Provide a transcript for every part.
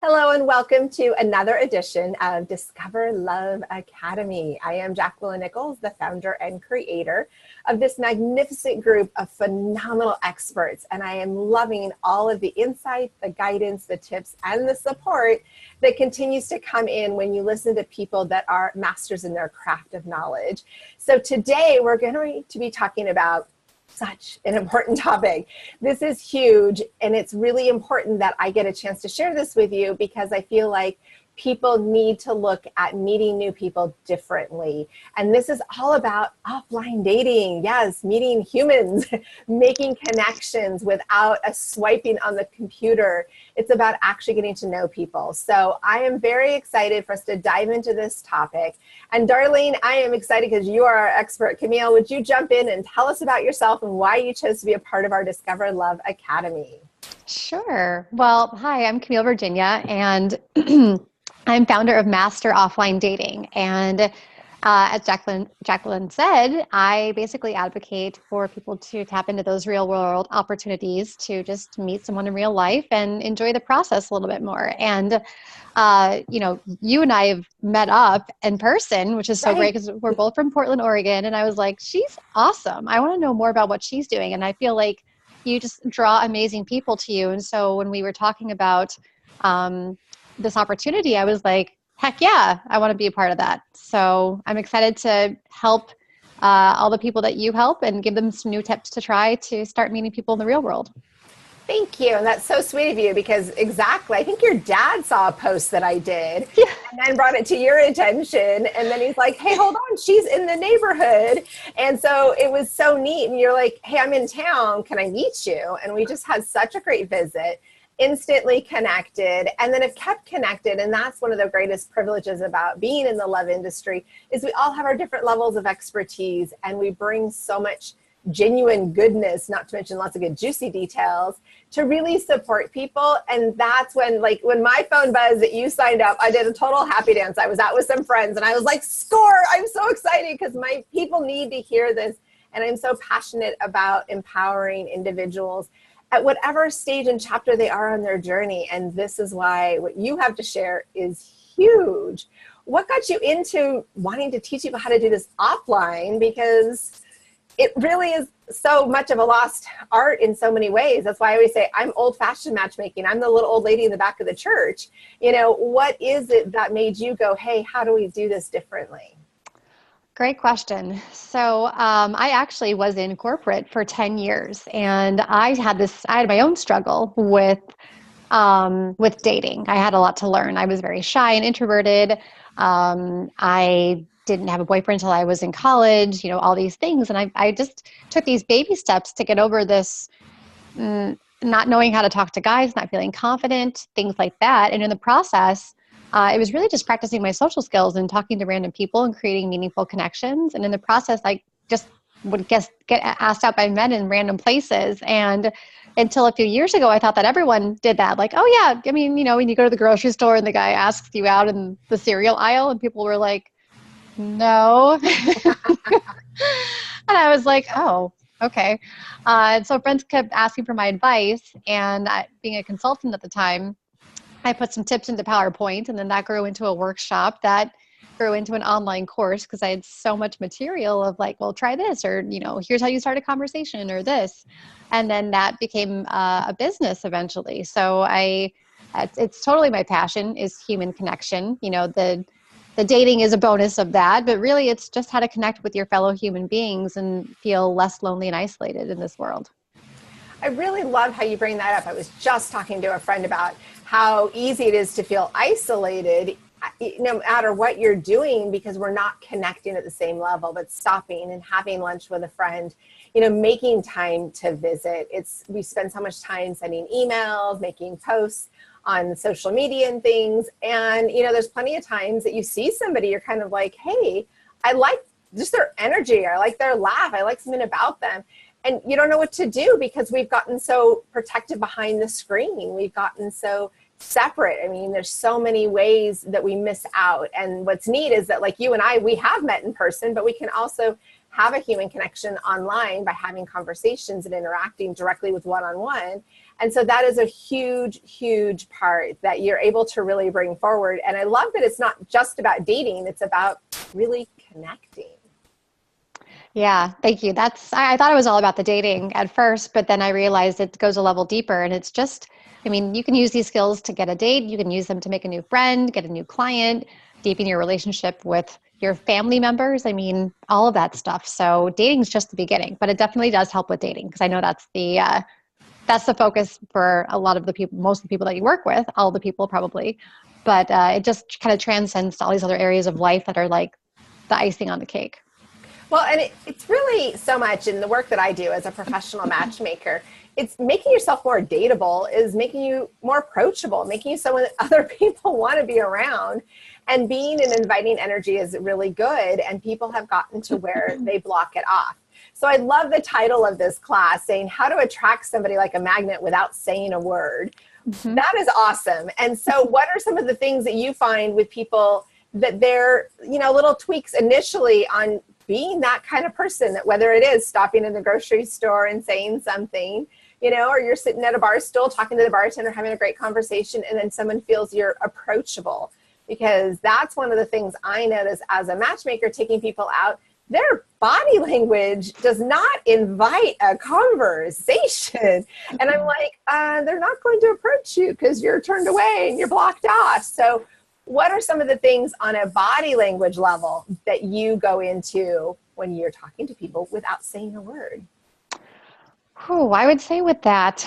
Hello and welcome to another edition of Discover Love Academy. I am Jacqueline Nichols, the founder and creator of this magnificent group of phenomenal experts, and I am loving all of the insight, the guidance, the tips, and the support that continues to come in when you listen to people that are masters in their craft of knowledge. So today we're going to be talking about such an important topic. This is huge, and it's really important that I get a chance to share this with you because I feel like people need to look at meeting new people differently. And this is all about offline dating. Yes, meeting humans, making connections without a swiping on the computer. It's about actually getting to know people. So I am very excited for us to dive into this topic. And Darlene, I am excited because you are our expert. Camille, would you jump in and tell us about yourself and why you chose to be a part of our Discover Love Academy? Sure. Well, hi, I'm Camille, Virginia, and I'm founder of Master Offline Dating. And as Jacqueline said, I basically advocate for people to tap into those real world opportunities to just meet someone in real life and enjoy the process a little bit more. And, you and I have met up in person, which is so great because we're both from Portland, Oregon. And I was like, she's awesome. I want to know more about what she's doing. And I feel like you just draw amazing people to you. And so when we were talking about this opportunity, I was like, heck yeah, I want to be a part of that. So I'm excited to help all the people that you help and give them some new tips to try to start meeting people in the real world. Thank you. And that's so sweet of you because exactly, I think your dad saw a post that I did and then brought it to your attention. And then he's like, hey, hold on, she's in the neighborhood. And so it was so neat. And you're like, hey, I'm in town. Can I meet you? And we just had such a great visit. Instantly connected, and then have kept connected. And that's one of the greatest privileges about being in the love industry is we all have our different levels of expertise and we bring so much genuine goodness, not to mention lots of good juicy details to really support people. And that's when my phone buzzed that you signed up, I did a total happy dance. I was out with some friends and I was like, score, I'm so excited because my people need to hear this. And I'm so passionate about empowering individuals at whatever stage and chapter they are on their journey. And this is why what you have to share is huge. What got you into wanting to teach people how to do this offline? Because it really is so much of a lost art in so many ways. That's why I always say I'm old-fashioned matchmaking. I'm the little old lady in the back of the church. What is it that made you go, hey, how do we do this differently? Great question. So I actually was in corporate for 10 years and I had my own struggle with dating. I had a lot to learn. I was very shy and introverted. I didn't have a boyfriend until I was in college, all these things. And I just took these baby steps to get over this not knowing how to talk to guys, not feeling confident, things like that. And in the process, it was really just practicing my social skills and talking to random people and creating meaningful connections. And in the process, I just would get asked out by men in random places. And until a few years ago, I thought that everyone did that. Like, oh yeah, I mean, when you go to the grocery store and the guy asks you out in the cereal aisle and people were like, no. And I was like, oh, okay. And so friends kept asking for my advice. And being a consultant at the time, I put some tips into PowerPoint, and then that grew into a workshop that grew into an online course because I had so much material of like, well, try this, or, here's how you start a conversation or this. And then that became a business eventually. So it's totally my passion is human connection. The dating is a bonus of that, but really it's just how to connect with your fellow human beings and feel less lonely and isolated in this world. I really love how you bring that up. I was just talking to a friend about how easy it is to feel isolated no matter what you're doing because we're not connecting at the same level, but stopping and having lunch with a friend, making time to visit. We spend so much time sending emails, making posts on social media and things. And, there's plenty of times that you see somebody, you're kind of like, hey, I like just their energy. I like their laugh. I like something about them. And you don't know what to do because we've gotten so protected behind the screen. We've gotten so separate. I mean, there's so many ways that we miss out. And what's neat is that like you and I, we have met in person, but we can also have a human connection online by having conversations and interacting directly with one-on-one. And so that is a huge, huge part that you're able to really bring forward. And I love that it's not just about dating, it's about really connecting. Yeah, thank you. I thought it was all about the dating at first, but then I realized it goes a level deeper and it's just, I mean, you can use these skills to get a date, you can use them to make a new friend, get a new client, deepen your relationship with your family members. I mean, all of that stuff. So dating is just the beginning, but it definitely does help with dating because I know that's the focus for a lot of the people, most of the people that you work with, all the people probably, but it just kind of transcends to all these other areas of life that are like the icing on the cake. Well, and it's really so much in the work that I do as a professional matchmaker. It's making yourself more dateable is making you more approachable, making you someone that other people want to be around. And being an inviting energy is really good. And people have gotten to where they block it off. So I love the title of this class saying how to attract somebody like a magnet without saying a word. Mm-hmm. That is awesome. And so what are some of the things that you find with people that they're, little tweaks initially on being that kind of person, that whether it is stopping in the grocery store and saying something, or you're sitting at a bar stool talking to the bartender, having a great conversation, and then someone feels you're approachable. Because that's one of the things I notice as a matchmaker taking people out, their body language does not invite a conversation. And I'm like, they're not going to approach you because you're turned away and you're blocked off. So what are some of the things on a body language level that you go into when you're talking to people without saying a word? Oh, I would say with that,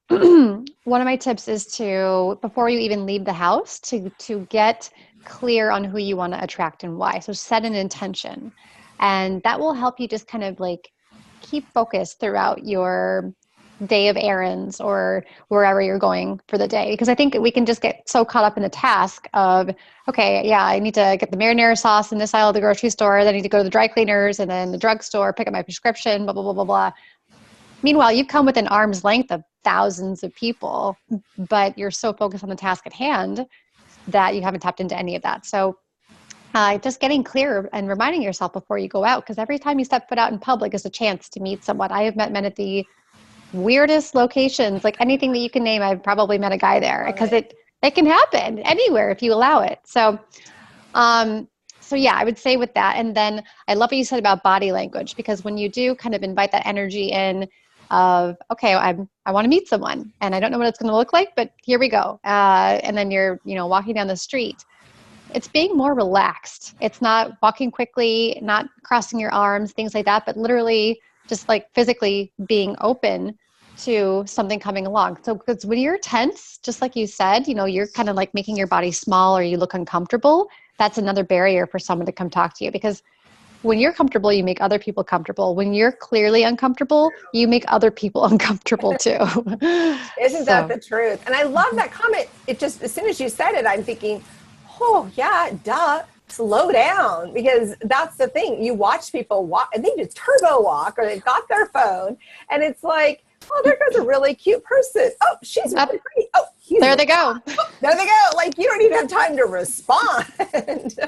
one of my tips is to, before you even leave the house, to get clear on who you want to attract and why. So set an intention, and that will help you just kind of like keep focused throughout your day of errands or wherever you're going for the day. Because I think we can just get so caught up in the task of, okay, yeah, I need to get the marinara sauce in this aisle of the grocery store. Then I need to go to the dry cleaners and then the drugstore, pick up my prescription, blah, blah, blah, blah, blah. Meanwhile, you've come within arm's length of thousands of people, but you're so focused on the task at hand that you haven't tapped into any of that. So just getting clear and reminding yourself before you go out, because every time you step foot out in public is a chance to meet someone. I have met men at the weirdest locations, like anything that you can name. I've probably met a guy there because it can happen anywhere if you allow it. So yeah, I would say with that. And then I love what you said about body language, because when you do kind of invite that energy in of, okay, I want to meet someone and I don't know what it's going to look like, but here we go. And then you're, walking down the street, it's being more relaxed. It's not walking quickly, not crossing your arms, things like that, but literally just like physically being open to something coming along. So because when you're tense, just like you said, you're kind of like making your body small or you look uncomfortable. That's another barrier for someone to come talk to you, because when you're comfortable, you make other people comfortable. When you're clearly uncomfortable, you make other people uncomfortable too. Isn't that the truth? And I love that comment. It just, as soon as you said it, I'm thinking, oh yeah, duh. Slow down, because that's the thing. You watch people walk and they just turbo walk, or they've got their phone and it's like, oh, there goes a really cute person. Oh, she's really pretty. Oh, there they go. Oh, there they go. Like, you don't even have time to respond.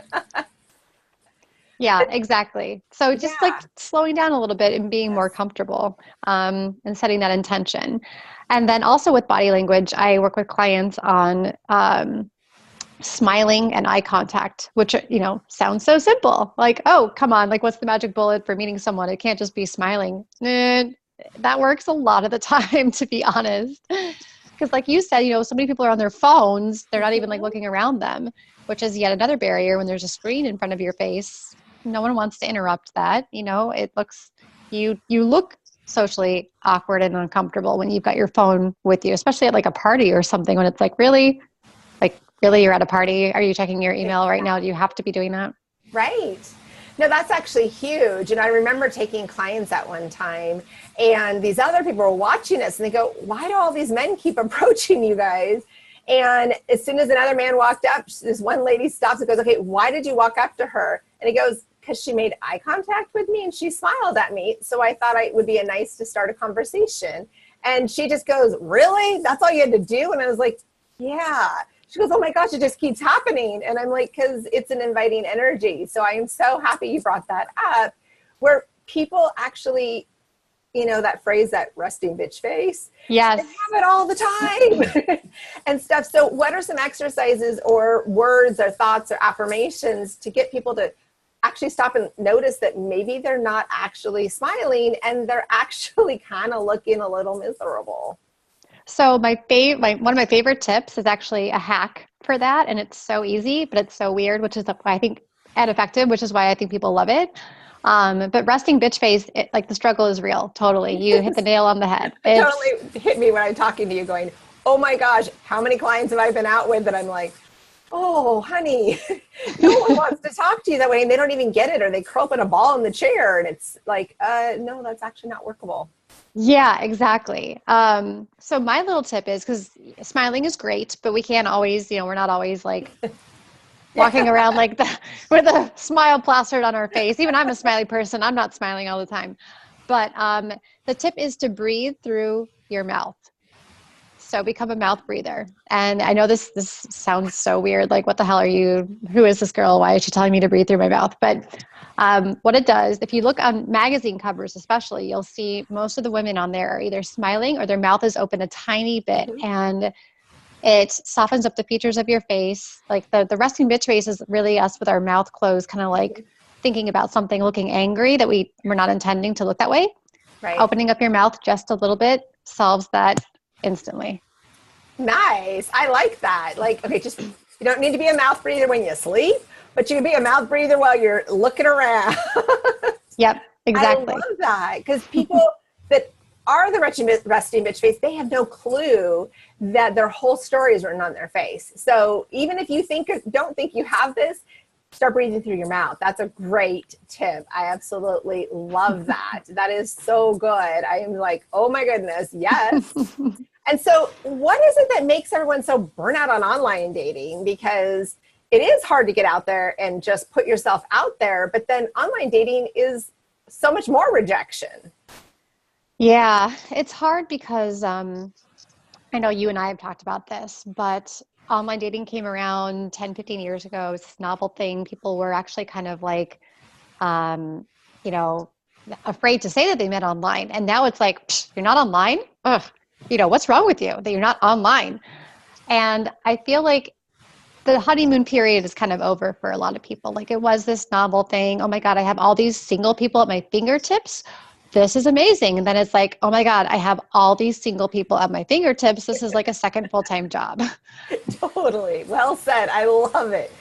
Yeah, exactly. So just like slowing down a little bit and being more comfortable, and setting that intention. And then also with body language, I work with clients on, smiling and eye contact, which, sounds so simple. Like, oh, come on. Like, what's the magic bullet for meeting someone? It can't just be smiling. That works a lot of the time, to be honest. Because like you said, so many people are on their phones. They're not even like looking around them, which is yet another barrier. When there's a screen in front of your face, no one wants to interrupt that. It looks, you look socially awkward and uncomfortable when you've got your phone with you, especially at like a party or something, when it's like, really, you're at a party. Are you checking your email right now? Do you have to be doing that? Right. No, that's actually huge. And I remember taking clients at one time, and these other people were watching us and they go, why do all these men keep approaching you guys? And as soon as another man walked up, this one lady stops and goes, okay, why did you walk up to her? And he goes, because she made eye contact with me and she smiled at me. So I thought it would be nice to start a conversation. And she just goes, really? That's all you had to do? And I was like, yeah. She goes, oh my gosh, it just keeps happening. And I'm like, because it's an inviting energy. So I am so happy you brought that up, where people actually that phrase, that resting bitch face. Yes. They have it all the time and stuff. So what are some exercises or words or thoughts or affirmations to get people to actually stop and notice that maybe they're not actually smiling and they're actually kind of looking a little miserable? So one of my favorite tips is actually a hack for that. And it's so easy, but it's so weird, which is I think and effective, which is why I think people love it. But resting bitch face, like the struggle is real. Totally. You hit the nail on the head. It totally hit me when I'm talking to you going, oh my gosh, how many clients have I been out with that I'm like, oh, honey, no one wants to talk to you that way. And they don't even get it, or they curl up in a ball in the chair. And it's like, no, that's actually not workable. Yeah, exactly. So my little tip is, because smiling is great, but we can't always, we're not always like walking around like with a smile plastered on our face. Even I'm a smiley person. I'm not smiling all the time. But the tip is to breathe through your mouth. So become a mouth breather. And I know this sounds so weird. Like, what the hell are you? Who is this girl? Why is she telling me to breathe through my mouth? But what it does, if you look on magazine covers especially, you'll see most of the women on there are either smiling or their mouth is open a tiny bit. Mm-hmm. And it softens up the features of your face. Like the resting bitch face is really us with our mouth closed, kind of like thinking about something, looking angry that we're not intending to look that way. Right. Opening up your mouth just a little bit solves that instantly. Nice. I like that. Like, okay, just, you don't need to be a mouth breather when you sleep, but you can be a mouth breather while you're looking around. Yep, exactly. I love that, because people that are the resting bitch face, they have no clue that their whole story is written on their face. So even if you don't think you have this, start breathing through your mouth. That's a great tip. I absolutely love that. That is so good. I am like, oh my goodness, yes. And so what is it that makes everyone so burnt out on online dating? Because it is hard to get out there and just put yourself out there, but then online dating is so much more rejection. Yeah, it's hard because I know you and I have talked about this, but online dating came around 10, 15 years ago. It's this novel thing. People were actually kind of like, afraid to say that they met online. And now it's like, you're not online? Ugh. What's wrong with you that you're not online? And I feel like the honeymoon period is kind of over for a lot of people. Like, it was this novel thing. Oh my God, I have all these single people at my fingertips. This is amazing. And then it's like, oh my God, I have all these single people at my fingertips. This is like a second full-time job. Totally. Well said. I love it.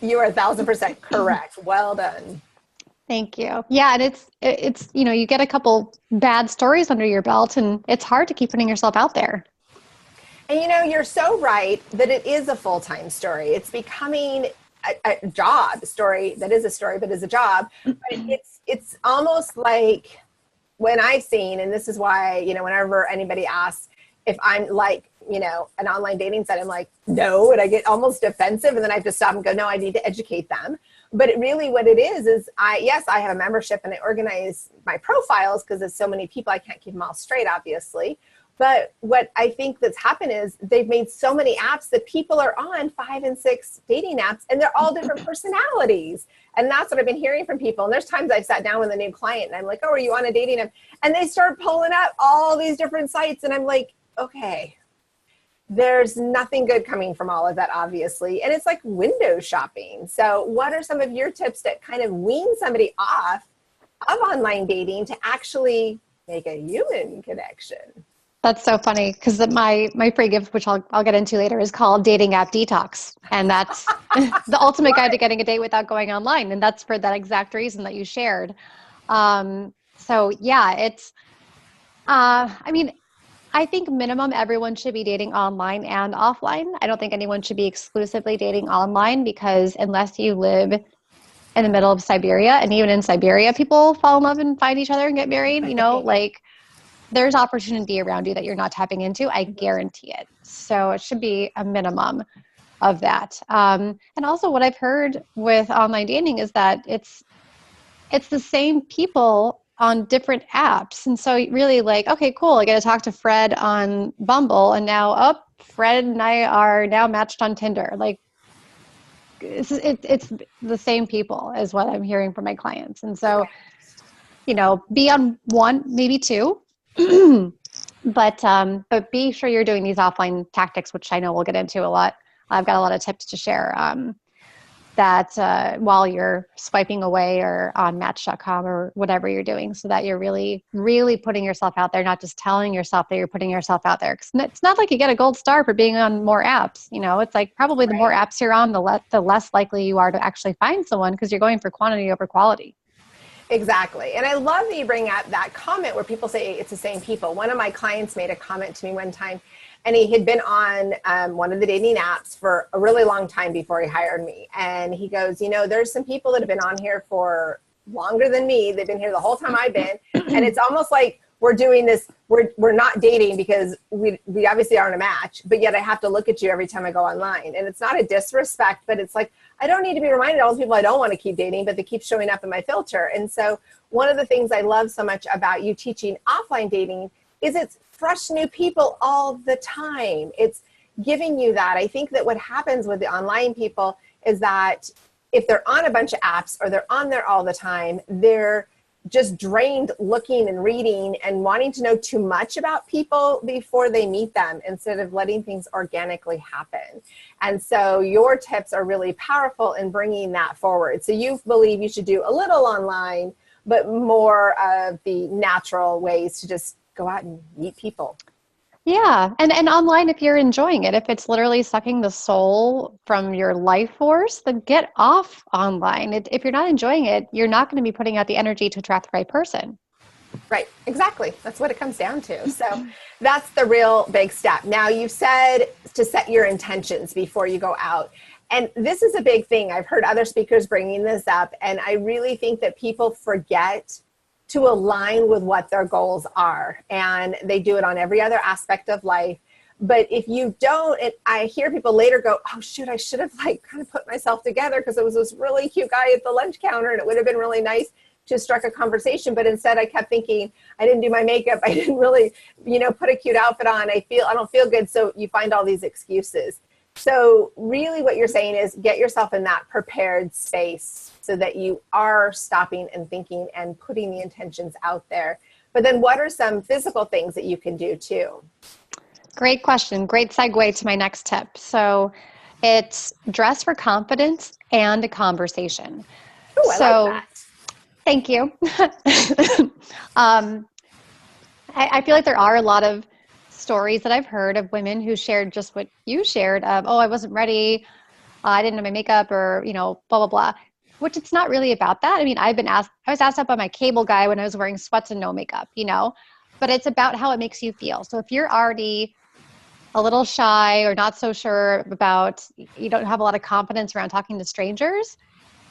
You are 1,000% correct. Well done. Thank you. Yeah. And it's, you get a couple bad stories under your belt, and it's hard to keep putting yourself out there. And you're so right that it is a full-time story. It's becoming a job story that is a story, but is a job. But it's almost like, when I've seen, and this is why, whenever anybody asks if I'm like, an online dating site, I'm like, no, and I get almost defensive, and then I have to stop and go, no, I need to educate them. But really what it is I have a membership and I organize my profiles because there's so many people, I can't keep them all straight, obviously. But what I think that's happened is they've made so many apps that people are on 5 and 6 dating apps, and they're all different personalities. And that's what I've been hearing from people. And there's times I've sat down with a new client and I'm like, oh, are you on a dating app? And they start pulling up all these different sites. And I'm like, okay, there's nothing good coming from all of that, obviously. And it's like window shopping. So what are some of your tips that kind of wean somebody off of online dating to actually make a human connection? That's so funny, because my free gift, which I'll get into later, is called Dating App Detox. And that's the ultimate guide to getting a date without going online. And that's for that exact reason that you shared. So yeah, it's, I think minimum everyone should be dating online and offline. I don't think anyone should be exclusively dating online, because unless you live in the middle of Siberia, and even in Siberia, people fall in love and find each other and get married, like, there's opportunity around you that you're not tapping into. I guarantee it. So it should be a minimum of that. And also what I've heard with online dating is that it's the same people on different apps. And so really, like, okay, cool, I get to talk to Fred on Bumble, and now, Fred and I are now matched on Tinder. Like, it's the same people is what I'm hearing from my clients. And so be on one, maybe two, but be sure you're doing these offline tactics, which I know we'll get into a lot. I've got a lot of tips to share that while you're swiping away or on Match.com or whatever you're doing, so that you're really, really putting yourself out there, not just telling yourself that you're putting yourself out there. 'Cause it's not like you get a gold star for being on more apps. It's like probably the more apps you're on, the less likely you are to actually find someone, because you're going for quantity over quality. Exactly. And I love that you bring up that comment where people say it's the same people. One of my clients made a comment to me one time, and he had been on one of the dating apps for a really long time before he hired me. And he goes, there's some people that have been on here for longer than me. They've been here the whole time I've been. And it's almost like we're doing this. We're not dating because we obviously aren't a match, but yet I have to look at you every time I go online. And it's not a disrespect, but it's like, I don't need to be reminded of all the people I don't want to keep dating, but they keep showing up in my filter. And so one of the things I love so much about you teaching offline dating is it's fresh new people all the time. It's giving you that. I think that what happens with the online people is that if they're on a bunch of apps or they're on there all the time, they're just drained looking and reading and wanting to know too much about people before they meet them, instead of letting things organically happen. And so your tips are really powerful in bringing that forward. So you believe you should do a little online, but more of the natural ways to just go out and meet people. Yeah. And online, if you're enjoying it, if it's literally sucking the soul from your life force, then get off online. If you're not enjoying it, you're not going to be putting out the energy to attract the right person. Right. Exactly. That's what it comes down to. So that's the real big step. Now, you've said to set your intentions before you go out. And this is a big thing. I've heard other speakers bringing this up, and I really think that people forget to align with what their goals are. And they do it on every other aspect of life. But if you don't, and I hear people later go, oh shoot, I should have kind of put myself together because it was this really cute guy at the lunch counter and it would have been really nice to strike a conversation. But instead I kept thinking, I didn't do my makeup. I didn't really, put a cute outfit on. I don't feel good. So you find all these excuses. So really what you're saying is get yourself in that prepared space so that you are stopping and thinking and putting the intentions out there. But then what are some physical things that you can do too? Great question. Great segue to my next tip. So it's dress for confidence and a conversation. Oh, I like that. Thank you. I feel like there are a lot of stories that I've heard of women who shared just what you shared of, oh, I wasn't ready, I didn't have my makeup, or, blah, blah, blah, which it's not really about that. I mean, I was asked out by my cable guy when I was wearing sweats and no makeup, but it's about how it makes you feel. So if you're already a little shy or not so sure about, you don't have a lot of confidence around talking to strangers,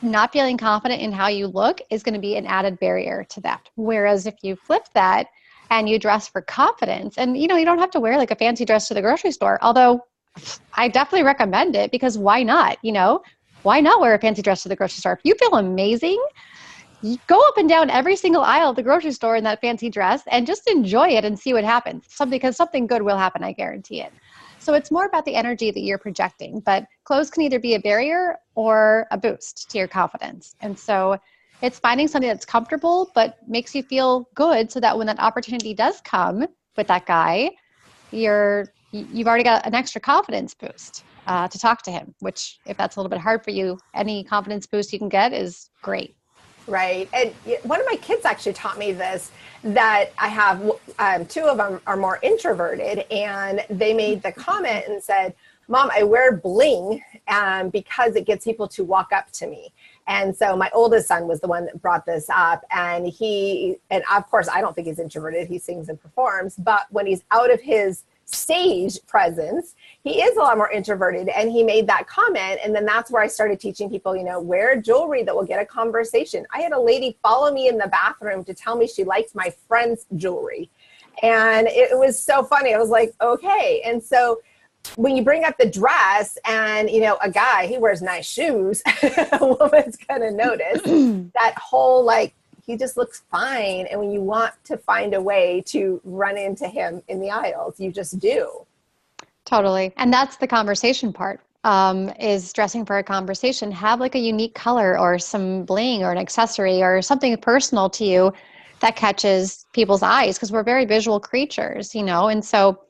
not feeling confident in how you look is going to be an added barrier to that. Whereas if you flip that and you dress for confidence, and you don't have to wear like a fancy dress to the grocery store, although I definitely recommend it, because why not? Why not wear a fancy dress to the grocery store? If you feel amazing, you go up and down every single aisle of the grocery store in that fancy dress and just enjoy it and see what happens. Because something good will happen, I guarantee it. So it's more about the energy that you're projecting, but clothes can either be a barrier or a boost to your confidence. And so it's finding something that's comfortable, but makes you feel good, so that when that opportunity does come with that guy, you've already got an extra confidence boost to talk to him, which if that's a little bit hard for you, any confidence boost you can get is great. Right. And one of my kids actually taught me this, that I have two of them are more introverted, and they made the comment and said, Mom, I wear bling because it gets people to walk up to me. And so my oldest son was the one that brought this up, and of course, I don't think he's introverted. He sings and performs, but when he's out of his stage presence, he is a lot more introverted, and he made that comment. And then that's where I started teaching people, wear jewelry that will get a conversation. I had a lady follow me in the bathroom to tell me she liked my friend's jewelry. And it was so funny. I was like, okay. And so when you bring up the dress and, a guy, he wears nice shoes, a woman's going to notice that whole, he just looks fine. And when you want to find a way to run into him in the aisles, you just do. Totally. And that's the conversation part, is dressing for a conversation. Have a unique color or some bling or an accessory or something personal to you that catches people's eyes, because we're very visual creatures, you know? And so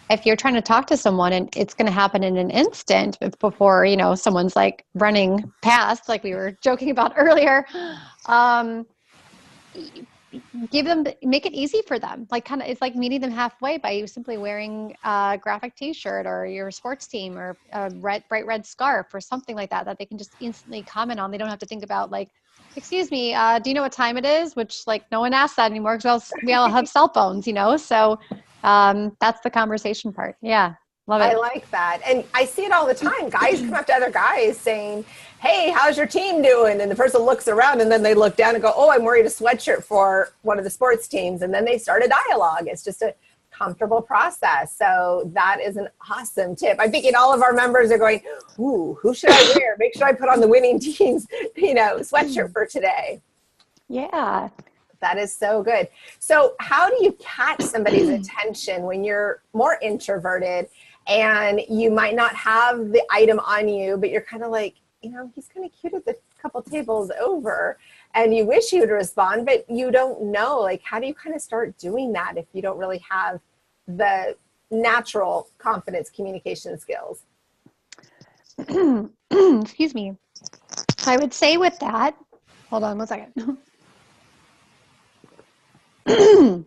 if you're trying to talk to someone and it's going to happen in an instant before, you know, someone's like running past, like we were joking about earlier, make it easy for them. Like kind of, it's like meeting them halfway by you simply wearing a graphic t-shirt or your sports team or a bright red scarf or something like that, that they can just instantly comment on. They don't have to think about like, excuse me, do you know what time it is? Which like no one asks that anymore because we all have cell phones, you know? So that's the conversation part. Yeah. Love it. I like that. And I see it all the time. Guys come up to other guys saying, hey, how's your team doing? And the person looks around and then they look down and go, oh, I'm wearing a sweatshirt for one of the sports teams. And then they start a dialogue. It's just a comfortable process. So that is an awesome tip. I'm thinking all of our members are going, ooh, who should I wear? Make sure I put on the winning team's, you know, sweatshirt for today. Yeah. That is so good. So how do you catch somebody's attention when you're more introverted and you might not have the item on you, but you're kind of like, you know, he's kind of cute at the couple tables over and you wish he would respond, but you don't know, like, how do you kind of start doing that if you don't really have the natural confidence communication skills? Excuse me. I would say with that, hold on 1 second. I'm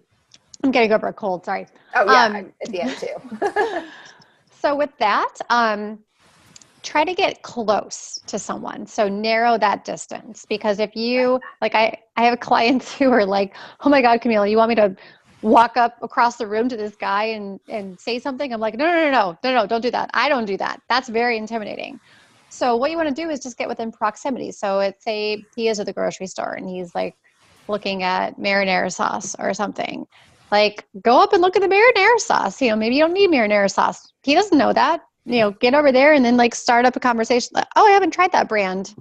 getting over a cold, sorry. Oh yeah, at the end too. So with that, try to get close to someone. So narrow that distance, because if you, like I have clients who are like, oh my God, Camille, you want me to walk up across the room to this guy and say something? I'm like, no, don't do that. I don't do that. That's very intimidating. So what you want to do is just get within proximity. So it's say he is at the grocery store and he's like looking at marinara sauce or something. Like, go up and look at the marinara sauce. You know, maybe you don't need marinara sauce. He doesn't know that. You know, get over there and then like start up a conversation. Like, oh, I haven't tried that brand.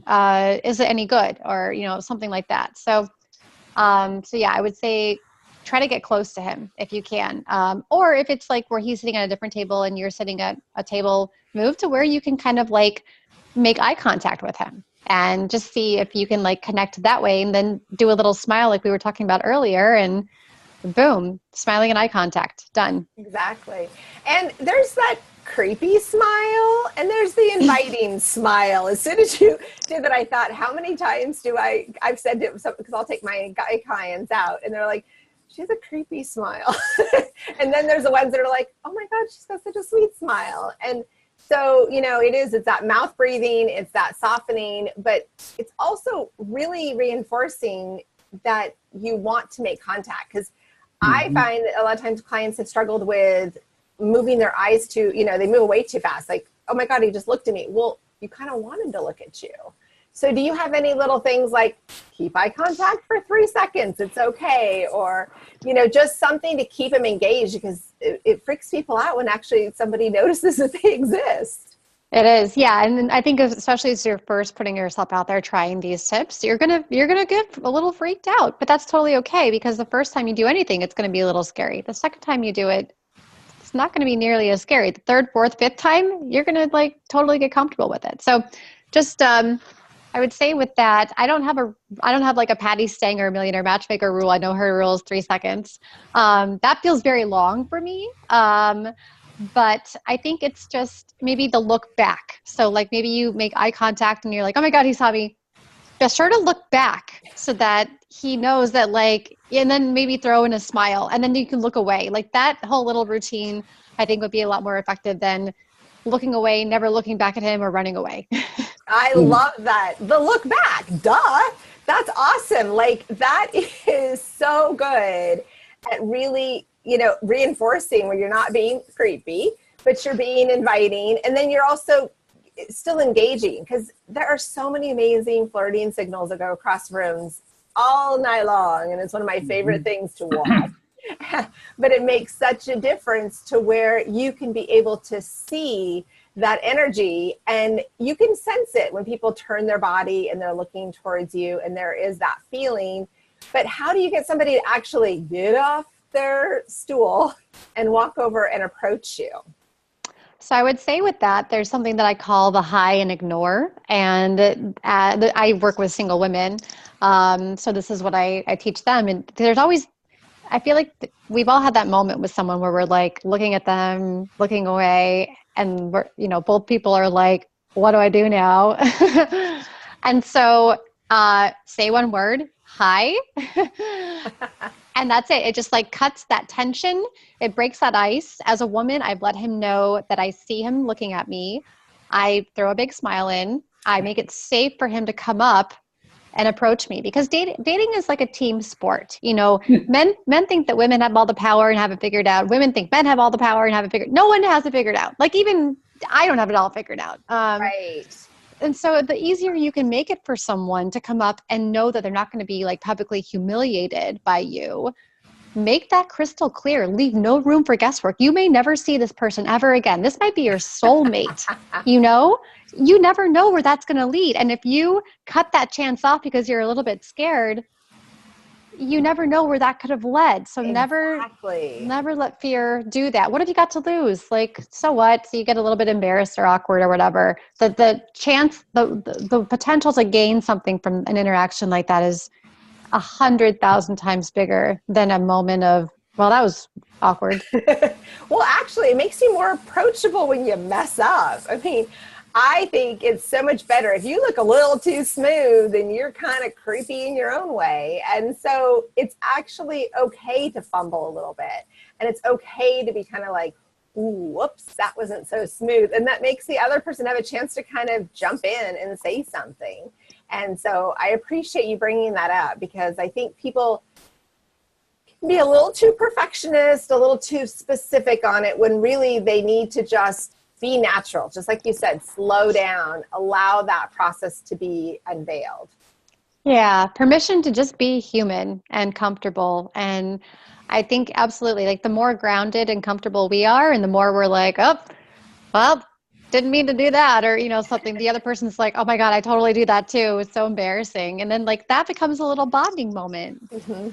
Is it any good? Or, you know, something like that. So yeah, I would say try to get close to him if you can. Or if it's like where he's sitting at a different table and you're sitting at a table, move to where you can kind of like make eye contact with him and just see if you can like connect that way, and then do a little smile like we were talking about earlier, and boom, smiling and eye contact, done. Exactly. And there's that creepy smile and there's the inviting smile. As soon as you did that, I thought, how many times I've said it because I'll take my guy clients out and they're like, she has a creepy smile. And then there's the ones that are like, oh my God, she's got such a sweet smile. And so, you know, it's that mouth breathing, it's that softening, but it's also really reinforcing that you want to make contact. Because I find that a lot of times clients have struggled with moving their eyes to, you know, they move away too fast. Like, oh my God, he just looked at me. Well, you kind of want him to look at you. So do you have any little things like keep eye contact for 3 seconds? It's okay. Or, you know, just something to keep them engaged, because it freaks people out when actually somebody notices that they exist. It is. Yeah. And I think especially as you're first putting yourself out there, trying these tips, you're going to get a little freaked out, but that's totally okay, because the first time you do anything, it's going to be a little scary. The second time you do it, it's not going to be nearly as scary. The third, fourth, fifth time, you're going to like totally get comfortable with it. So just, I would say with that, I don't have like a Patty Stanger millionaire matchmaker rule. I know her rule is 3 seconds. That feels very long for me. But I think it's just maybe the look back. So like maybe you make eye contact and you're like, oh my God, he saw me. Just sort of look back so that he knows that, like, and then maybe throw in a smile and then you can look away. Like that whole little routine, I think would be a lot more effective than looking away, never looking back at him or running away. I love that. The look back, duh. That's awesome. Like that is so good at really, you know, reinforcing where you're not being creepy, but you're being inviting. And then you're also still engaging, because there are so many amazing flirting signals that go across rooms all night long. And it's one of my favorite things to watch. But it makes such a difference to where you can be able to see that energy, and you can sense it when people turn their body and they're looking towards you and there is that feeling. But how do you get somebody to actually get off their stool and walk over and approach you? So I would say with that, there's something that I call the high and ignore. And I work with single women. So this is what I teach them. And there's always, I feel like we've all had that moment with someone where we're like looking at them, looking away, and we're, both people are like, what do I do now? And so say one word, hi. And that's it. It just like cuts that tension. It breaks that ice. As a woman, I've let him know that I see him looking at me. I throw a big smile in. I make it safe for him to come up and approach me, because dating is like a team sport. Men think that women have all the power and have it figured out. Women think men have all the power and have it figured. No one has it figured out. Like, even I don't have it all figured out. Right. And so the easier you can make it for someone to come up and know that they're not going to be like publicly humiliated by you, make that crystal clear. Leave no room for guesswork. You may never see this person ever again. This might be your soulmate. You never know where that's going to lead. And if you cut that chance off because you're a little bit scared, you never know where that could have led. So exactly. never let fear do that. What have you got to lose? Like, so what? So you get a little bit embarrassed or awkward or whatever. The chance, the potential to gain something from an interaction like that is 100,000 times bigger than a moment of, well, that was awkward. Well, actually, it makes you more approachable when you mess up. I mean, I think it's so much better if you look a little too smooth and you're kind of creepy in your own way. And so it's actually okay to fumble a little bit. And it's okay to be kind of like, ooh, whoops, that wasn't so smooth. And that makes the other person have a chance to kind of jump in and say something. And so I appreciate you bringing that up, because I think people can be a little too perfectionist, a little too specific on it, when really they need to just be natural. Just like you said, slow down, allow that process to be unveiled. Yeah, permission to just be human and comfortable. And I think absolutely, like, the more grounded and comfortable we are, and the more we're like, oh, well, didn't mean to do that, or something, the other person's like, oh my God, I totally do that too, it's so embarrassing. And then like that becomes a little bonding moment. Mm-hmm.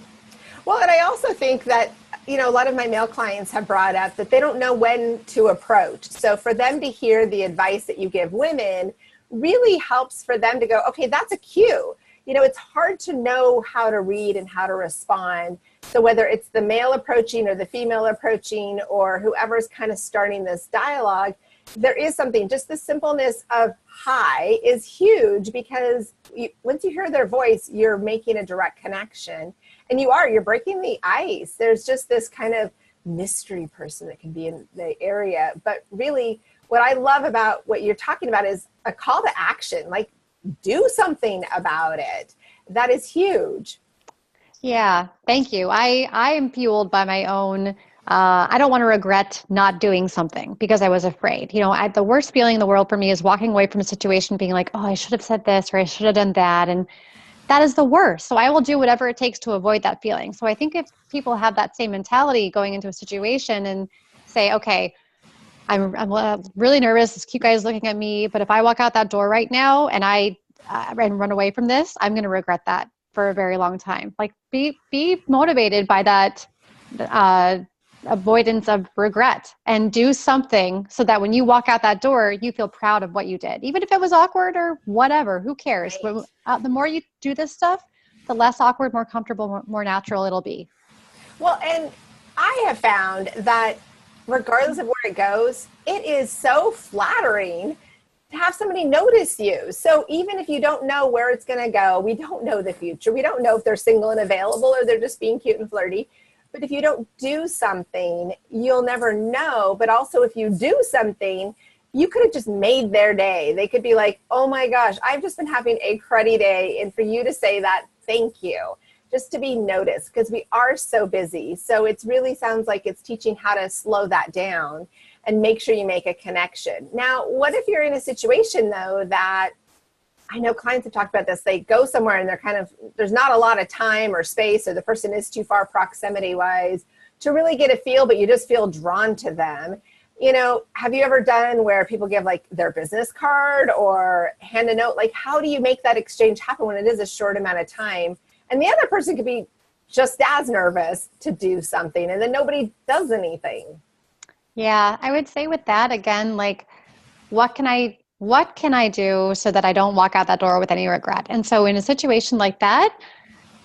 Well, and I also think that, a lot of my male clients have brought up that they don't know when to approach. So for them to hear the advice that you give women really helps for them to go, okay, that's a cue. It's hard to know how to read and how to respond. So whether it's the male approaching or the female approaching or whoever's kind of starting this dialogue, there is something, just the simpleness of hi is huge, because once you hear their voice, you're making a direct connection. And you're breaking the ice. There's just this kind of mystery person that can be in the area. But really, what I love about what you're talking about is a call to action, like do something about it. That is huge. Yeah, thank you. I am fueled by my own, I don't want to regret not doing something because I was afraid. The worst feeling in the world for me is walking away from a situation being like, oh, I should have said this, or I should have done that. And that is the worst. So I will do whatever it takes to avoid that feeling. So I think if people have that same mentality going into a situation and say, okay, I'm really nervous. This cute guy is looking at me, but if I walk out that door right now and I run away from this, I'm going to regret that for a very long time. Like, be motivated by that avoidance of regret, and do something so that when you walk out that door, you feel proud of what you did, even if it was awkward or whatever. Who cares? Right. The more you do this stuff, the less awkward, more comfortable, more natural it'll be. Well, and I have found that regardless of where it goes, it is so flattering to have somebody notice you. So even if you don't know where it's going to go, we don't know the future. We don't know if they're single and available or they're just being cute and flirty. But if you don't do something, you'll never know. But also, if you do something, you could have just made their day. They could be like, oh my gosh, I've just been having a cruddy day. And for you to say that, thank you, just to be noticed, because we are so busy. So it really sounds like it's teaching how to slow that down and make sure you make a connection. Now, what if you're in a situation, though, that I know clients have talked about this. They go somewhere and there's not a lot of time or space, or the person is too far proximity wise to really get a feel, but you just feel drawn to them. Have you ever done where people give like their business card or hand a note? Like, how do you make that exchange happen when it is a short amount of time? And the other person could be just as nervous to do something, and then nobody does anything. Yeah, I would say with that, again, like, what can I what can I do so that I don't walk out that door with any regret? And so in a situation like that,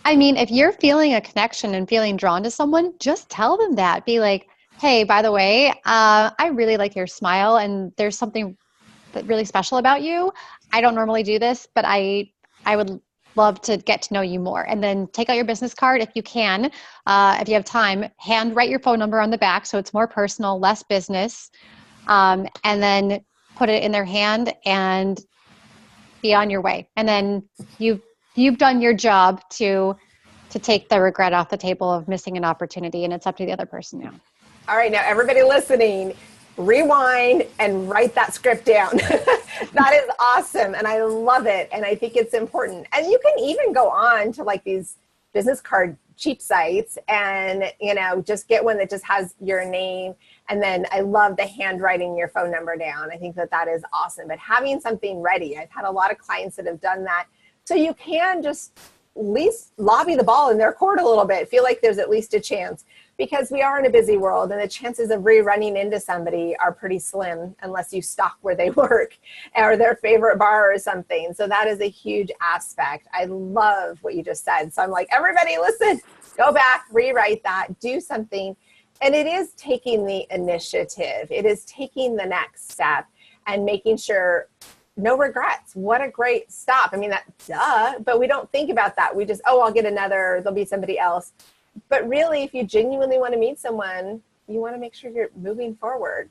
I mean, if you're feeling a connection and feeling drawn to someone, just tell them that. Be like, hey, by the way, I really like your smile and there's something that really special about you. I don't normally do this, but I would love to get to know you more. And then take out your business card if you can. If you have time, hand write your phone number on the back so it's more personal, less business. And then put it in their hand and be on your way. And then you've done your job to take the regret off the table of missing an opportunity, and it's up to the other person now. All right, now everybody listening, rewind and write that script down. That is awesome. And I love it. And I think it's important. And you can even go on to like these business card cheap sites and, you know, just get one that just has your name. And then I love the handwriting your phone number down. I think that that is awesome. But having something ready, I've had a lot of clients that have done that. So you can just at least lobby the ball in their court a little bit. Feel like there's at least a chance, because we are in a busy world and the chances of running into somebody are pretty slim unless you stalk where they work or their favorite bar or something. So that is a huge aspect. I love what you just said. So I'm like, everybody listen, go back, rewrite that, do something. And it is taking the initiative. It is taking the next step and making sure no regrets. What a great stop. I mean, that duh, but we don't think about that. We just, oh, I'll get another, there'll be somebody else. But really, if you genuinely want to meet someone, you want to make sure you're moving forward.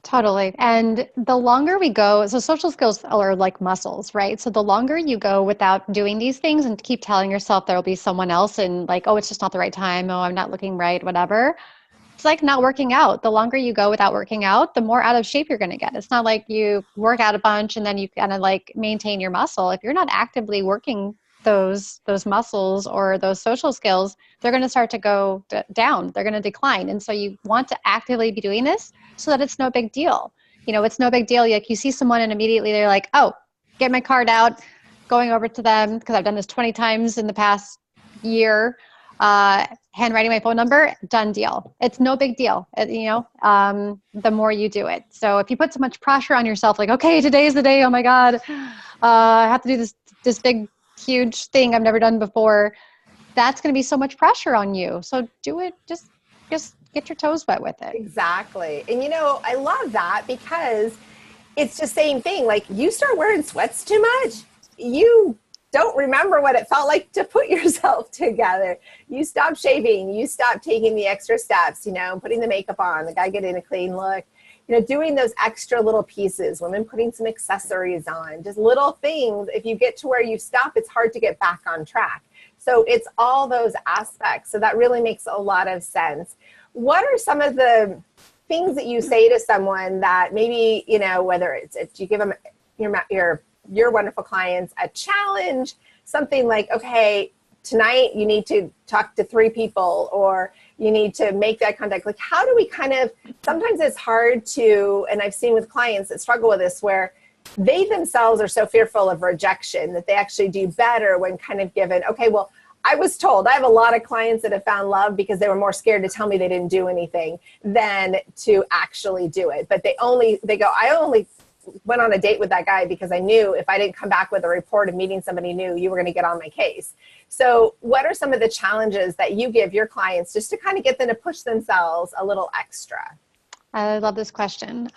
Totally. And the longer we go, so social skills are like muscles, right? So the longer you go without doing these things and keep telling yourself there'll be someone else and like, oh, it's just not the right time. Oh, I'm not looking right, whatever. It's like not working out. The longer you go without working out, the more out of shape you're going to get. It's not like you work out a bunch and then you kind of like maintain your muscle. If you're not actively working those muscles or those social skills, they're going to start to go down. They're going to decline. And so you want to actively be doing this so that it's no big deal. You know, it's no big deal. Like you see someone and immediately they're like, oh, get my card out, going over to them because I've done this 20 times in the past year. Handwriting my phone number, done deal. It's no big deal, the more you do it. So if you put so much pressure on yourself, like, okay, today's the day, oh my God, I have to do this big, huge thing I've never done before, that's going to be so much pressure on you. So do it, just get your toes wet with it. Exactly. And I love that because it's the same thing. Like you start wearing sweats too much, you don't remember what it felt like to put yourself together. You stop shaving, you stop taking the extra steps, putting the makeup on, the guy getting a clean look, doing those extra little pieces, women putting some accessories on, just little things. If you get to where you stop, it's hard to get back on track. So it's all those aspects. So that really makes a lot of sense. What are some of the things that you say to someone that maybe, whether it's you give them your wonderful clients a challenge, something like, okay, tonight you need to talk to 3 people or you need to make that contact. Like, how do we sometimes it's hard to, and I've seen with clients that struggle with this, where they themselves are so fearful of rejection that they actually do better when kind of given, okay, well, I was told, I have a lot of clients that have found love because they were more scared to tell me they didn't do anything than to actually do it. But they go, I only went on a date with that guy because I knew if I didn't come back with a report of meeting somebody new, you were going to get on my case. So what are some of the challenges that you give your clients just to kind of get them to push themselves a little extra? I love this question.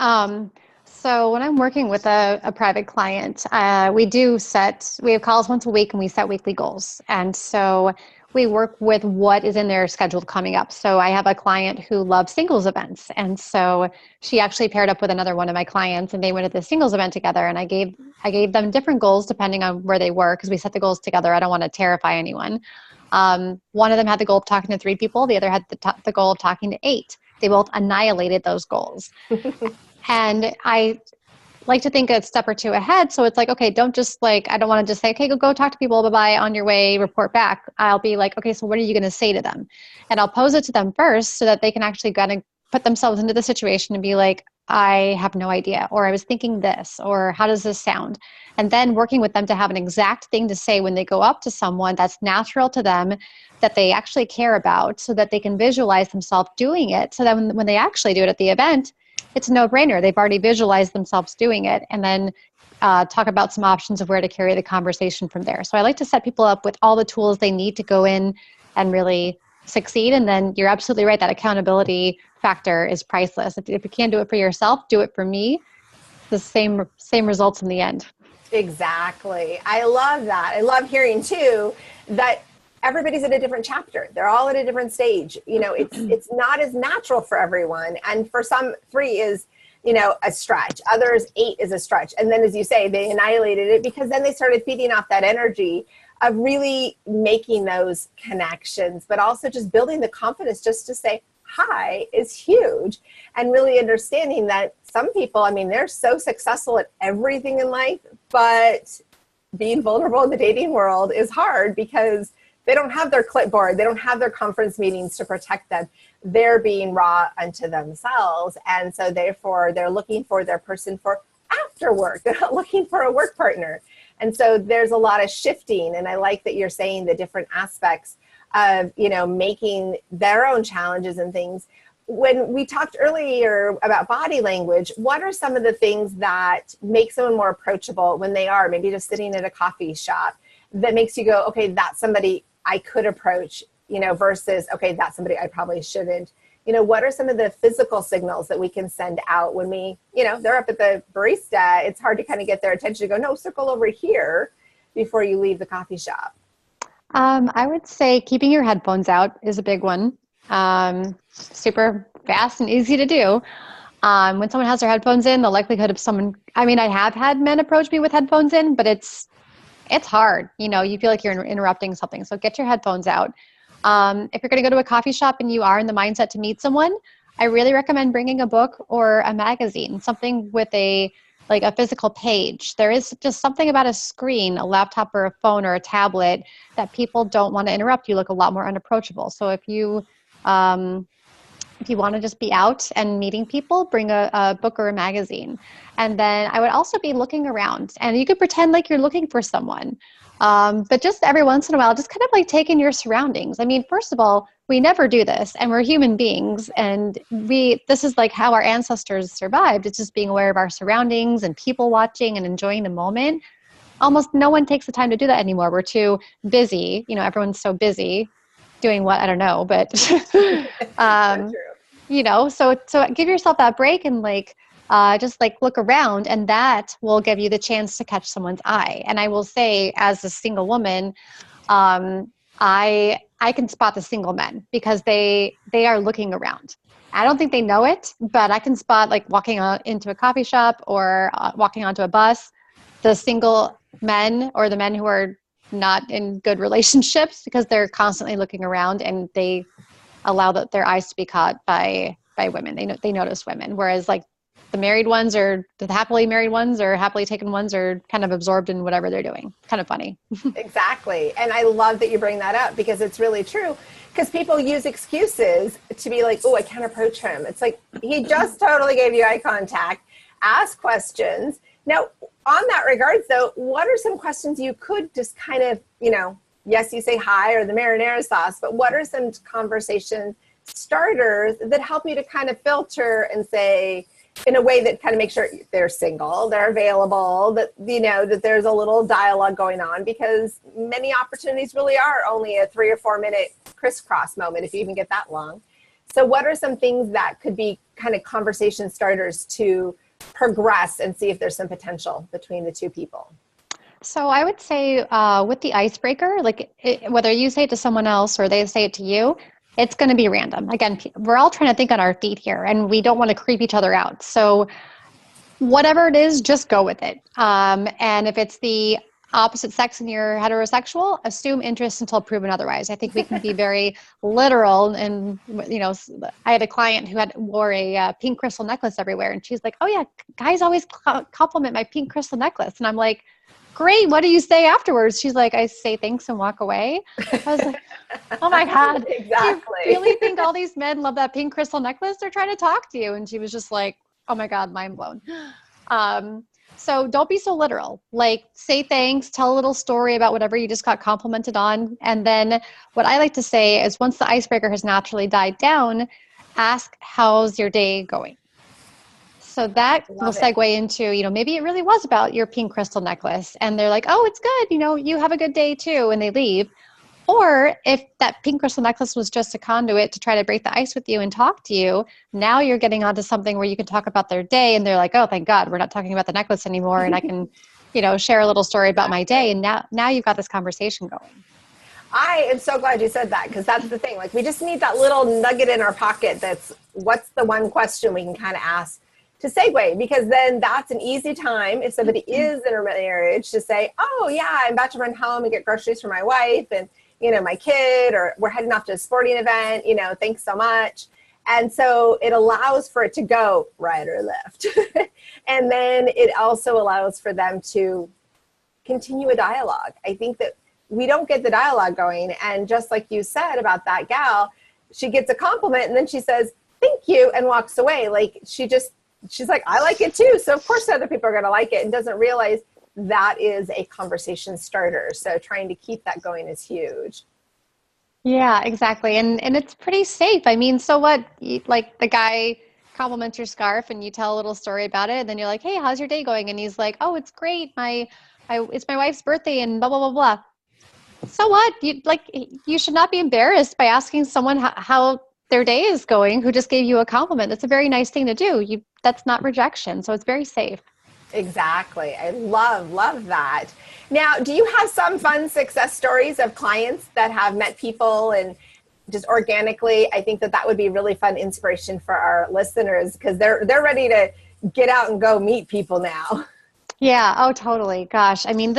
So when I'm working with a private client, we have calls once a week and we set weekly goals. And so we work with what is in their schedule coming up. So I have a client who loves singles events. And so she actually paired up with another one of my clients and they went to the singles event together. And I gave them different goals depending on where they were because we set the goals together. I don't want to terrify anyone. One of them had the goal of talking to 3 people. The other had the goal of talking to 8. They both annihilated those goals. And I like to think a step or 2 ahead. So it's like, okay, don't just I don't want to just say, okay, go talk to people, bye-bye, on your way, report back. I'll be like, okay, so what are you going to say to them? And I'll pose it to them first so that they can actually kind of put themselves into the situation and be like, I have no idea, or I was thinking this, or how does this sound? And then working with them to have an exact thing to say when they go up to someone that's natural to them, that they actually care about, so that they can visualize themselves doing it. So that when they actually do it at the event, it's a no-brainer. They've already visualized themselves doing it, and then talk about some options of where to carry the conversation from there. So I like to set people up with all the tools they need to go in and really succeed. And then you're absolutely right. That accountability factor is priceless. If you can't do it for yourself, do it for me. The same results in the end. Exactly. I love that. I love hearing too that everybody's at a different chapter. They're all at a different stage. You know, it's not as natural for everyone. And for some, 3 is, you know, a stretch. Others, 8 is a stretch. And then, as you say, they annihilated it because then they started feeding off that energy of really making those connections, but also just building the confidence just to say hi is huge, and really understanding that some people, I mean, they're so successful at everything in life, but being vulnerable in the dating world is hard because they don't have their clipboard. They don't have their conference meetings to protect them. They're being raw unto themselves. And so therefore they're looking for their person for after work. They're not looking for a work partner. And so there's a lot of shifting. And I like that you're saying the different aspects of, you know, making their own challenges and things. When we talked earlier about body language, what are some of the things that make someone more approachable when they are maybe just sitting at a coffee shop that makes you go, okay, that's somebody I could approach, you know, versus, okay, that's somebody I probably shouldn't. You know, what are some of the physical signals that we can send out when we, you know, they're up at the barista, it's hard to kind of get their attention to go, no, circle over here before you leave the coffee shop? I would say keeping your headphones out is a big one. Super fast and easy to do. When someone has their headphones in, the likelihood of someone, I mean, I have had men approach me with headphones in, but it's hard. You know, you feel like you're interrupting something. So get your headphones out. If you're going to go to a coffee shop and you are in the mindset to meet someone, I really recommend bringing a book or a magazine, something with a physical page. There is just something about a screen, a laptop or a phone or a tablet that people don't want to interrupt. You look a lot more unapproachable. So if you want to just be out and meeting people, bring a book or a magazine. And then I would also be looking around, and you could pretend like you're looking for someone. But just every once in a while, just kind of like take in your surroundings. I mean, first of all, we never do this, and we're human beings, and this is like how our ancestors survived. It's just being aware of our surroundings and people watching and enjoying the moment. Almost no one takes the time to do that anymore. We're too busy. You know, everyone's so busy doing what, I don't know, but you know, so give yourself that break and just look around, and that will give you the chance to catch someone's eye. And I will say, as a single woman, I can spot the single men because they are looking around. I don't think they know it, but I can spot, like, walking into a coffee shop or walking onto a bus, the single men or the men who are not in good relationships because they're constantly looking around, and they allow their eyes to be caught by women. They notice women, whereas like the married ones or the happily married ones or happily taken ones are kind of absorbed in whatever they're doing. Kind of funny. Exactly. And I love that you bring that up because it's really true. Because people use excuses to be like, oh, I can't approach him. It's like, he just totally gave you eye contact. Ask questions. Now, on that regards, though, what are some questions you could just kind of, you know, yes, you say hi or the marinara sauce, but what are some conversation starters that help you to kind of filter and say, in a way that kind of makes sure they're single, they're available, that, you know, that there's a little dialogue going on, because many opportunities really are only a 3 or 4 minute crisscross moment, if you even get that long. So what are some things that could be kind of conversation starters to progress and see if there's some potential between the two people? So I would say with the icebreaker, whether you say it to someone else or they say it to you, it's going to be random. Again, we're all trying to think on our feet here, and we don't want to creep each other out. So whatever it is, just go with it. And if it's the opposite sex and you're heterosexual, assume interest until proven otherwise. I think we can be very literal. And, you know, I had a client who wore a pink crystal necklace everywhere. And she's like, oh yeah, guys always compliment my pink crystal necklace. And I'm like, great. What do you say afterwards? She's like, I say thanks and walk away. I was like, oh my God. Exactly. You really think all these men love that pink crystal necklace? They're trying to talk to you. And she was just like, oh my God, mind blown. So don't be so literal. Like, say thanks, tell a little story about whatever you just got complimented on. And then what I like to say is, once the icebreaker has naturally died down, ask, how's your day going? So that will Love it. segue into, maybe it really was about your pink crystal necklace and they're like, oh, it's good. You have a good day too. And they leave. Or if that pink crystal necklace was just a conduit to try to break the ice with you and talk to you, now you're getting onto something where you can talk about their day and they're like, oh, thank God, we're not talking about the necklace anymore. And I can, share a little story about my day. Exactly. And now you've got this conversation going. I am so glad you said that, because that's the thing. Like, we just need that little nugget in our pocket that's what's the one question we can kind of ask to segue, because then that's an easy time if somebody is in a marriage to say, oh yeah, I'm about to run home and get groceries for my wife and my kid, or we're heading off to a sporting event, thanks so much. And so it allows for it to go right or left. And then it also allows for them to continue a dialogue. I think that we don't get the dialogue going. And just like you said about that gal, she gets a compliment and then she says, thank you, and walks away. Like, she's like, I like it too. So of course other people are going to like it, and doesn't realize that is a conversation starter. So trying to keep that going is huge. Yeah, exactly. And it's pretty safe. I mean, so what, like the guy compliments your scarf and you tell a little story about it. And then you're like, hey, how's your day going? And he's like, oh, it's great. It's my wife's birthday and blah, blah, blah, blah. So what? You should not be embarrassed by asking someone how their day is going who just gave you a compliment. That's a very nice thing to do. That's not rejection. So it's very safe. Exactly. I love that. Now, do you have some fun success stories of clients that have met people and just organically? I think that would be really fun inspiration for our listeners, because they're ready to get out and go meet people now. Yeah. Oh, totally. Gosh. I mean,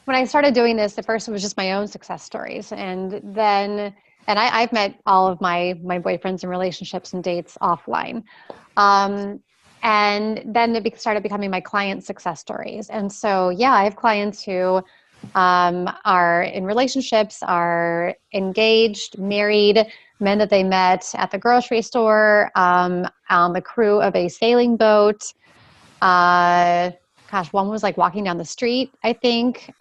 when I started doing this, at first it was just my own success stories. I've met all of my boyfriends and relationships and dates offline. And then it started becoming my client success stories. And so, yeah, I have clients who are in relationships, are engaged, married, men that they met at the grocery store, on the crew of a sailing boat. One was like walking down the street, I think,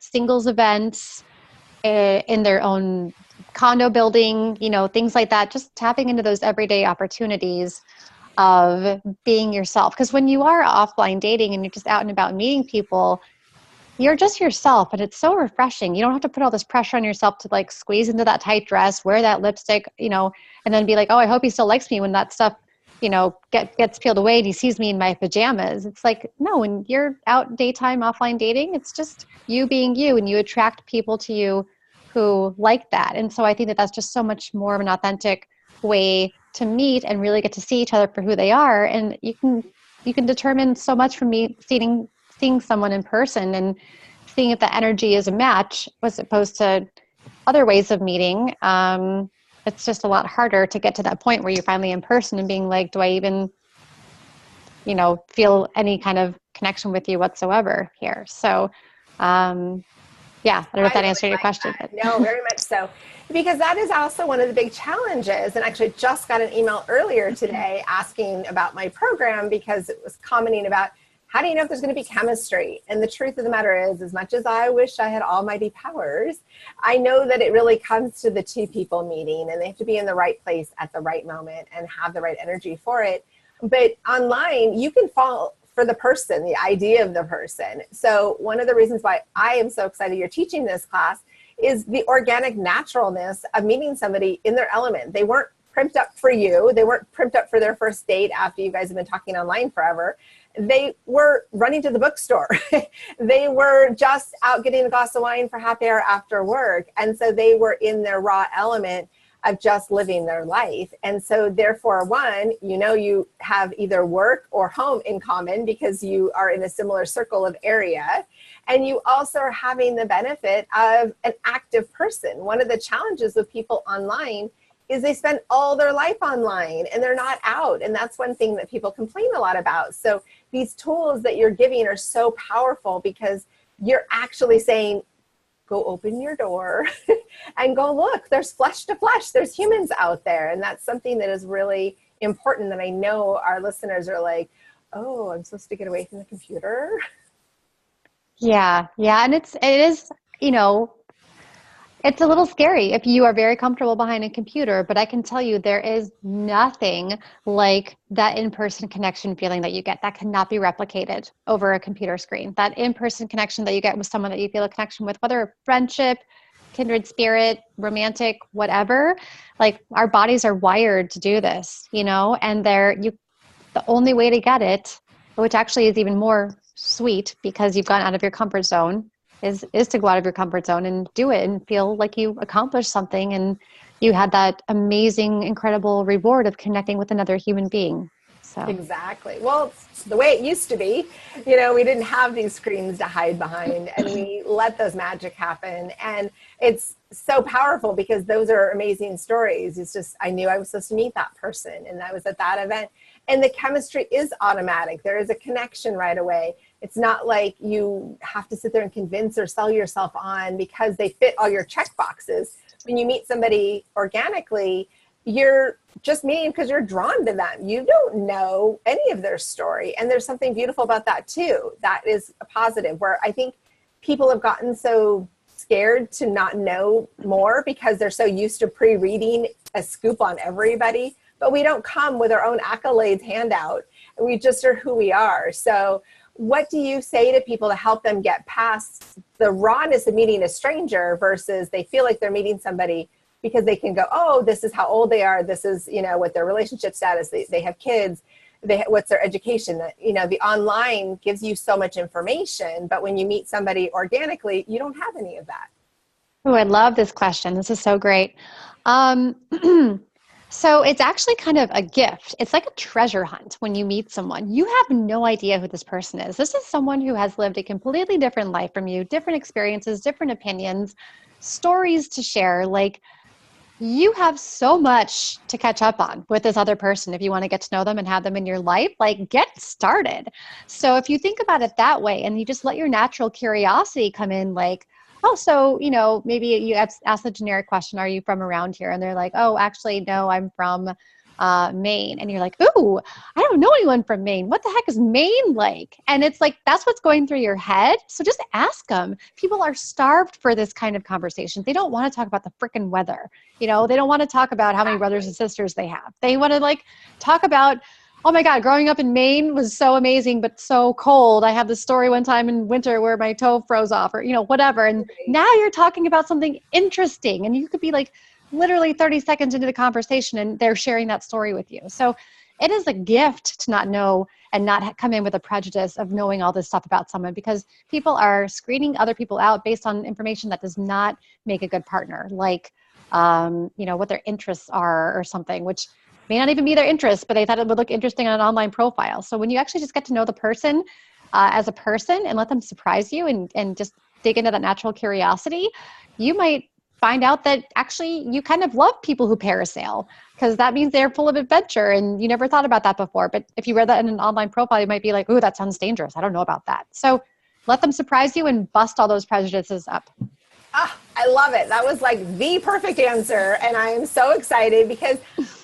singles events in their own condo building, things like that, just tapping into those everyday opportunities of being yourself. Because when you are offline dating and you're just out and about meeting people, you're just yourself, and it's so refreshing. You don't have to put all this pressure on yourself to like squeeze into that tight dress, wear that lipstick, and then be like, oh, I hope he still likes me when that stuff, gets peeled away and he sees me in my pajamas. It's like, no, when you're out daytime offline dating, it's just you being you, and you attract people to you who like that. And so I think that that's just so much more of an authentic way to meet and really get to see each other for who they are. And you can determine so much from seeing someone in person and seeing if the energy is a match, as opposed to other ways of meeting. It's just a lot harder to get to that point where you're finally in person and being like, do I even, feel any kind of connection with you whatsoever here? So, yeah, I don't know if I that really answered your like question. that. But No, very much so. Because that is also one of the big challenges. And actually, just got an email earlier today asking about my program, because it was commenting about, how do you know if there's going to be chemistry? And the truth of the matter is, as much as I wish I had almighty powers, I know that it really comes to the two people meeting, and they have to be in the right place at the right moment and have the right energy for it. But online, you can fall for the person, the idea of the person. So one of the reasons why I am so excited you're teaching this class is the organic naturalness of meeting somebody in their element. They weren't primed up for you. They weren't primed up for their first date after you guys have been talking online forever. They were running to the bookstore. They were just out getting a glass of wine for happy hour after work. And so they were in their raw element of just living their life. And so therefore, one, you have either work or home in common because you are in a similar circle of area. And you also are having the benefit of an active person. One of the challenges with people online is they spend all their life online and they're not out. And that's one thing that people complain a lot about. So these tools that you're giving are so powerful, because you're actually saying, go open your door and go look. There's flesh to flesh. There's humans out there. And that's something that is really important, that I know our listeners are like, oh, I'm supposed to get away from the computer. yeah. And it is, It's a little scary if you are very comfortable behind a computer, but I can tell you there is nothing like that in-person connection feeling that you get. That cannot be replicated over a computer screen. That in-person connection that you get with someone that you feel a connection with, whether a friendship, kindred spirit, romantic, whatever, like our bodies are wired to do this, and the only way to get it, which actually is even more sweet because you've gone out of your comfort zone, is to go out of your comfort zone and do it and feel like you accomplished something and you had that amazing, incredible reward of connecting with another human being. So Exactly. Well, it's the way it used to be. We didn't have these screens to hide behind, and we let those magic happen. And it's so powerful because those are amazing stories. It's just, I knew I was supposed to meet that person, and I was at that event. And the chemistry is automatic. There is a connection right away. It's not like you have to sit there and convince or sell yourself on because they fit all your check boxes. When you meet somebody organically, you're just meeting because you're drawn to them. You don't know any of their story. And there's something beautiful about that too. That is a positive, where I think people have gotten so scared to not know more because they're so used to pre-reading a scoop on everybody. But we don't come with our own accolades handout. We just are who we are. So what do you say to people to help them get past the rawness of meeting a stranger versus they feel like they're meeting somebody because they can go, oh, this is how old they are. This is, what their relationship status, they have kids, what's their education. The online gives you so much information, but when you meet somebody organically, you don't have any of that. Oh, I love this question. This is so great. So it's actually kind of a gift. It's like a treasure hunt when you meet someone. You have no idea who this person is. This is someone who has lived a completely different life from you, different experiences, different opinions, stories to share. Like, you have so much to catch up on with this other person if you want to get to know them and have them in your life. Like, get started. So if you think about it that way and you just let your natural curiosity come in, like, oh, so, maybe you ask the generic question, are you from around here? And they're like, oh, actually, no, I'm from Maine. And you're like, ooh, I don't know anyone from Maine. What the heck is Maine like? And it's like, that's what's going through your head. So just ask them. People are starved for this kind of conversation. They don't want to talk about the freaking weather. They don't want to talk about how many brothers and sisters they have. They want to talk about, oh my God, growing up in Maine was so amazing, but so cold. I have this story one time in winter where my toe froze off or, whatever. And now you're talking about something interesting and you could be like literally 30 seconds into the conversation and they're sharing that story with you. So it is a gift to not know and not come in with a prejudice of knowing all this stuff about someone, because people are screening other people out based on information that does not make a good partner, like, what their interests are or something, which may not even be their interests, but they thought it would look interesting on an online profile. So when you actually just get to know the person as a person and let them surprise you and just dig into that natural curiosity, you might find out that actually you kind of love people who parasail, because that means they're full of adventure and you never thought about that before. But if you read that in an online profile, you might be like, ooh, that sounds dangerous. I don't know about that. So let them surprise you and bust all those prejudices up. Ah, I love it. That was like the perfect answer. And I am so excited because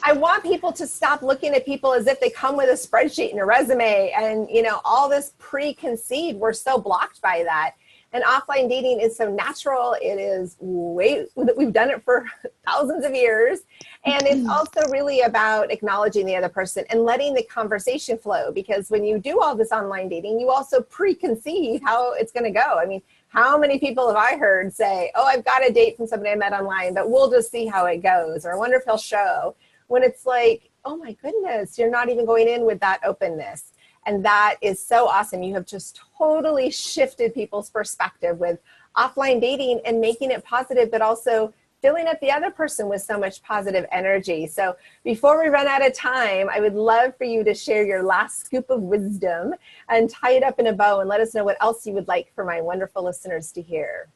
I want people to stop looking at people as if they come with a spreadsheet and a resume and, all this preconceived. We're so blocked by that. And offline dating is so natural. It is we've done it for thousands of years. And it's also really about acknowledging the other person and letting the conversation flow. Because when you do all this online dating, you also preconceive how it's going to go. I mean, how many people have I heard say, oh, I've got a date from somebody I met online, but we'll just see how it goes. Or I wonder if he'll show. When it's like, oh my goodness, you're not even going in with that openness. And that is so awesome. You have just totally shifted people's perspective with offline dating and making it positive, but also filling up the other person with so much positive energy. So before we run out of time, I would love for you to share your last scoop of wisdom and tie it up in a bow and let us know what else you would like for my wonderful listeners to hear.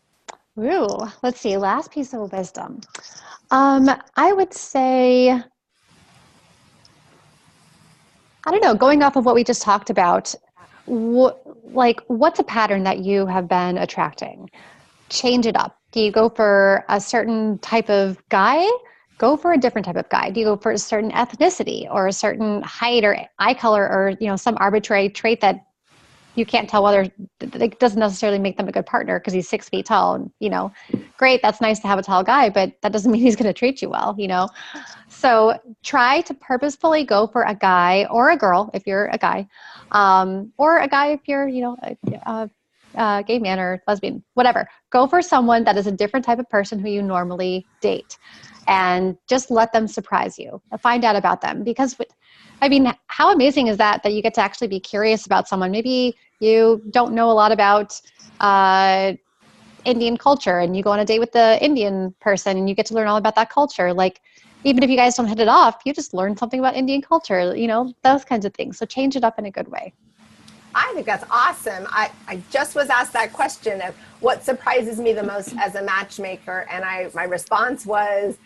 Ooh, let's see. Last piece of wisdom. I would say, I don't know, going off of what we just talked about, what's a pattern that you have been attracting? Change it up. Do you go for a certain type of guy? Go for a different type of guy. Do you go for a certain ethnicity or a certain height or eye color or, some arbitrary trait that you can't tell whether it doesn't necessarily make them a good partner because he's 6 feet tall. And, great, that's nice to have a tall guy, but that doesn't mean he's going to treat you well, So try to purposefully go for a guy or a girl if you're a guy, or a guy if you're, a gay man or lesbian, whatever. Go for someone that is a different type of person who you normally date, and just let them surprise you. Find out about them, because how amazing is that you get to actually be curious about someone. Maybe you don't know a lot about Indian culture, and you go on a date with the Indian person and you get to learn all about that culture. Like, even if you guys don't hit it off, you just learn something about Indian culture, those kinds of things. So change it up in a good way. I think that's awesome. I just was asked that question of what surprises me the most as a matchmaker. And my response was,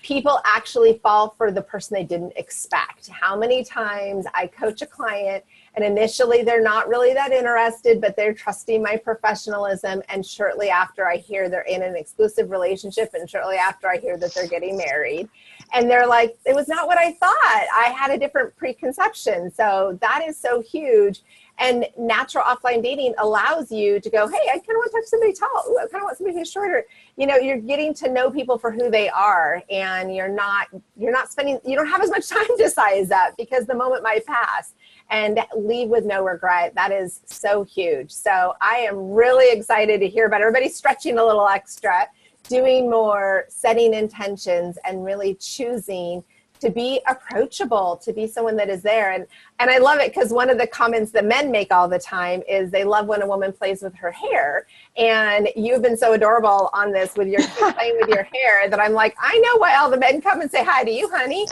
people actually fall for the person they didn't expect. How many times I coach a client and initially they're not really that interested, but they're trusting my professionalism. And shortly after, I hear they're in an exclusive relationship. And shortly after, I hear that they're getting married. And they're like, it was not what I thought. I had a different preconception. So that is so huge. And natural offline dating allows you to go, hey, I kind of want to talk to somebody tall. Ooh, I kind of want somebody who's shorter. You're getting to know people for who they are, and you don't have as much time to size up, because the moment might pass, and leave with no regret. That is so huge. So I am really excited to hear about everybody stretching a little extra, doing more, setting intentions, and really choosing to be approachable, to be someone that is there. And I love it, because one of the comments that men make all the time is they love when a woman plays with her hair. And you've been so adorable on this with your playing with your hair, that I'm like, I know why all the men come and say hi to you, honey.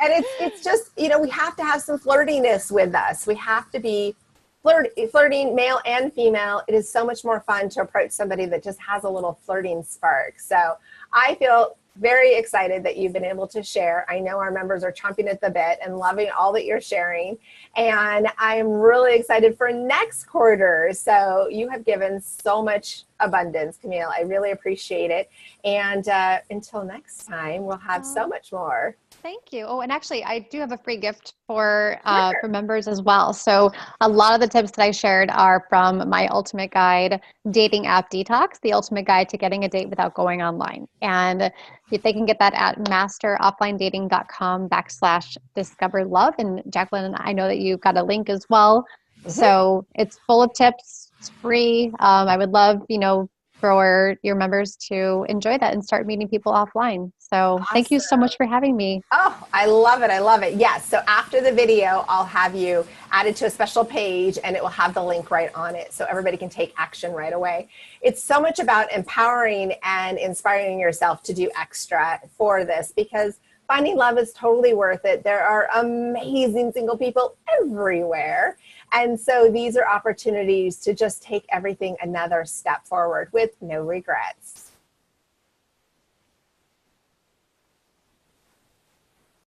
And it's just, we have to have some flirtiness with us. We have to be flirting, male and female. It is so much more fun to approach somebody that just has a little flirting spark. So I feel very excited that you've been able to share. I know our members are chomping at the bit and loving all that you're sharing. And I'm really excited for next quarter. So you have given so much abundance, Camille. I really appreciate it. And until next time, we'll have so much more. Thank you. Oh, and actually, I do have a free gift for members as well. So a lot of the tips that I shared are from my ultimate guide, Dating App Detox, the ultimate guide to getting a date without going online. And they can get that at masterofflindating.com/discover love. And Jacqueline, I know that you've got a link as well. Mm-hmm. So it's full of tips. It's free. I would love, for your members to enjoy that and start meeting people offline. So awesome. Thank you so much for having me. Oh, I love it. I love it. Yes. So after the video, I'll have you added to a special page, and it will have the link right on it, so everybody can take action right away. It's so much about empowering and inspiring yourself to do extra for this, because finding love is totally worth it. There are amazing single people everywhere. And so these are opportunities to just take everything another step forward with no regrets.